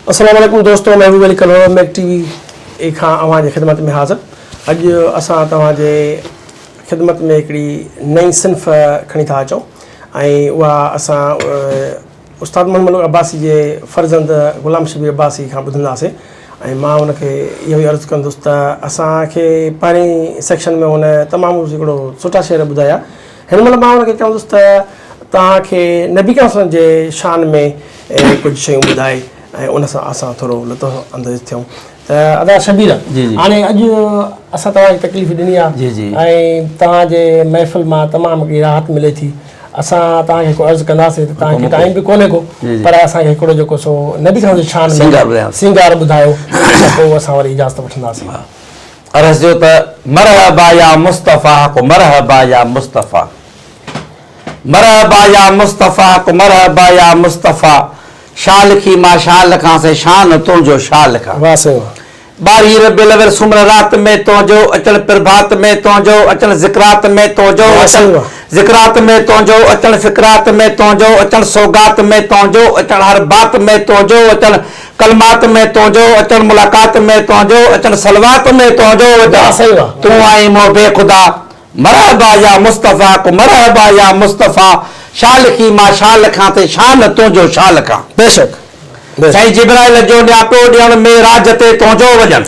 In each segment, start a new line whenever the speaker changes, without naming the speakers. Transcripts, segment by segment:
अस्सलाम वालेकुम दोस्तों, महबूब अली कलोर मैक टीवी खां अवांजे ख़िदमत में हाज़िर। अॼु असां तव्हांजे ख़िदमत में हिकिड़ी नई सिन्फ़ खणी था अचूं ऐं उहा असां उस्ताद मोहम्मद मलूक अब्बासी जे फ़र्ज़ंद ग़ुलाम शबीर अब्बासी खां ॿुधंदासीं। ऐं मां हुनखे इहो ई अर्ज़ु कंदुसि त असांखे पहिरीं सेक्शन में हुन तमामु हिकिड़ो सुठा शेर ॿुधाया। हिन महिल मां हुनखे चवंदुसि त तव्हांखे नबी करीम जे शान में कुझु शयूं ॿुधाए ऐं उन सां असां थोरो लुत्फ़ अंदोज़ थियूं। त अदा शबीर, हाणे अॼु असां तव्हांखे तकलीफ़ ॾिनी आहे ऐं तव्हांजे महफ़िल मां तमामु हिकिड़ी राहत मिले थी। असां तव्हांखे हिकु अर्ज़ु कंदासीं त तव्हांखे टाइम बि कोन्हे को, पर असांखे हिकिड़ो जेको सो नबी करीम जे शान में सिंगार ॿुधायो, पोइ असां वरी इजाज़त वठंदासीं।
अर्ज़ जो त मरहबा या मुस्तफ़ा को मरहबा या मुस्तफ़ा, मरहबा या मुस्तफ़ा को मरहबा या मुस्तफ़ा, शाल की मां शाल खां से शान तुंहिंजो शाल खां।
वाह से वाह।
बारी रबियल अव्वल सुमर रात में तुंहिंजो अचण, प्रभात में तुंहिंजो अचण, ज़िक्रात में तुंहिंजो अचण, ज़िक्रात में तुंहिंजो अचण, फ़िक्रात में तुंहिंजो अचण, सौगात में तुंहिंजो अचण, हर बात में तुंहिंजो अचण, कलमात में तुंहिंजो अचण, मुलाकात में तुंहिंजो अचण, सलवात में तुंहिंजो अचण। तूं आई मो बेख़ुदा, मरहबा या मुस्तफ़ा को मरहबा या मुस्तफ़ा, शाल की मां शाल खां ते शान तुंहिंजो शाल खां।
बेशक
साईं जिब्राइल जो न्यापो ॾियण में राज ते तुंहिंजो वञण,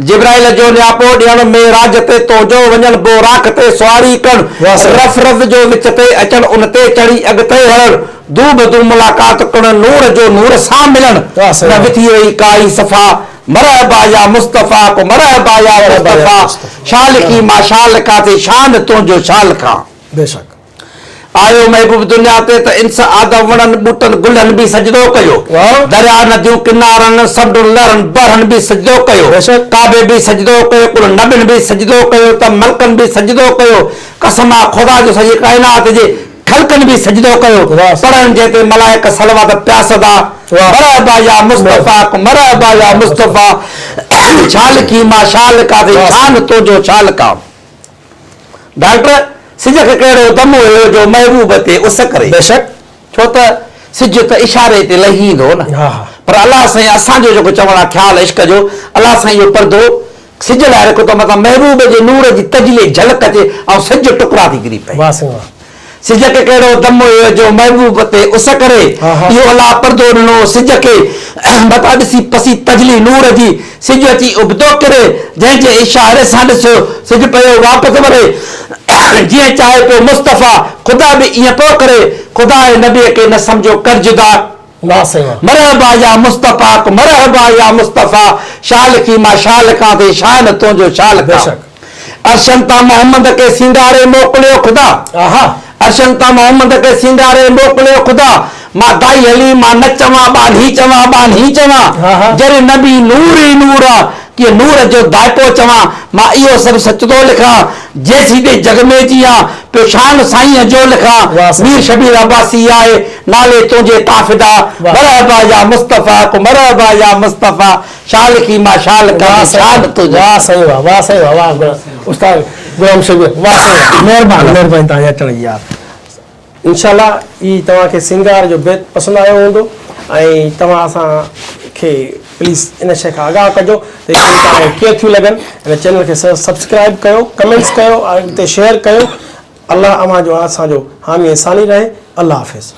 जिब्राइल जो न्यापो ॾियण में राज ते तुंहिंजो वञण, बोराक ते सवारी करण, रफ़ रफ़ जो विच ते अचण, उन ते चढ़ी अॻिते हलण, दू बदू मुलाक़ात करण, नूर जो नूर सां मिलण, न विथी वई काई सफ़ा, मरहबा या मुस्तफ़ा को मरहबा या मुस्तफ़ा, शाल की मां शाल खां ते शान तुंहिंजो शाल खां।
बेशक
आयो महबूब दुनिया ते त इंस आदम वणनि ॿूटनि गुलनि बि सजदो कयो, दरिया नदियूं किनारनि समुंड लहरनि बरहनि बि सजदो कयो, काबे बि सजदो कयो, कुल नबियुनि बि सजदो कयो, त मलकनि बि सजदो कयो, कसम आहे ख़ुदा जो सॼी काइनात जे ख़ल्क़नि बि सजदो कयो, पढ़नि जेते मलाइक सलवात प्यासदा, मरहबा या मुस्तफ़ा को मरहबा या मुस्तफ़ा, शाल की मां शाल का ते शान तुंहिंजो शाल का। डॉक्टर सिज खे कहिड़ो दम हुयो जो महबूब ते उस करे।
बेशक,
छो त सिज त इशारे ते लही ईंदो न, पर अलाह साईं असांजो जेको चवण आहे ख़्याल इश्क जो, अलाह साईं जो पर्दो सिज लाइ रखो त मतिलबु महबूब जे नूर जी तजली झलक अचे ऐं सिज टुकड़ा थी किरी पए। सिज खे कहिड़ो दम हुयो जो महबूब ते उस करे, इहो अलाह पर्दो ॾिनो सिज खे, मथां ॾिसी पसी तजली नूर जी, सिज अची उबतो किरे, जंहिंजे इशारे सां ॾिसो सिज पियो वापसि वरे, जीअं चाहे पियो मुस्तफ़ा, ख़ुदा बि ईअं पियो करे, ख़ुदा जे नबीअ खे न सम्झो कर्जदा, मरहबा या मुस्तफ़ा को मरहबा या मुस्तफ़ा, शाल की मां शाल खां ते शान तुंहिंजो शाल खां। अर्शन तां मोहम्मद खे सिंगारे मोकिलियो ख़ुदा, अर्शन तां मोहम्मद खे सिंगारे मोकिलियो ख़ुदा, मां दाई हली मां न चवां बानी चवां बानी चवां, जॾहिं नबी नूर ई नूर आहे कि नूर जो दाइको चवां, मां इहो सभु सच थो लिखां, जेसी दे जग में जियां पियो शान साईं जो लिखां, मीर शबीर अब्बासी आहे नाले तुंहिंजे ताफ़िदा, मरहबा या मुस्तफ़ा को मरहबा या मुस्तफ़ा, शाल की मां शाल का शान तुंहिंजो।
वाह सही वाह, वाह सही वाह, वाह उस्ताद ग़ुलाम शबीर, वाह सही, महिरबानी महिरबानी तव्हां अचण जी यार। इंशाल्लाह ई तव्हांखे सिंगार जो बेत पसंदि आयो हूंदो ऐं तव्हां असांखे प्लीज़ इन शइ खां आगाह कजो त तव्हांखे कीअं थियूं लॻनि। हिन चैनल खे सब्सक्राइब कयो, कमेंट्स कयो, अॻिते शेयर कयो। अल्लाह अव्हां जो असांजो हामी साली रहे। अल्लाह हाफ़िज़।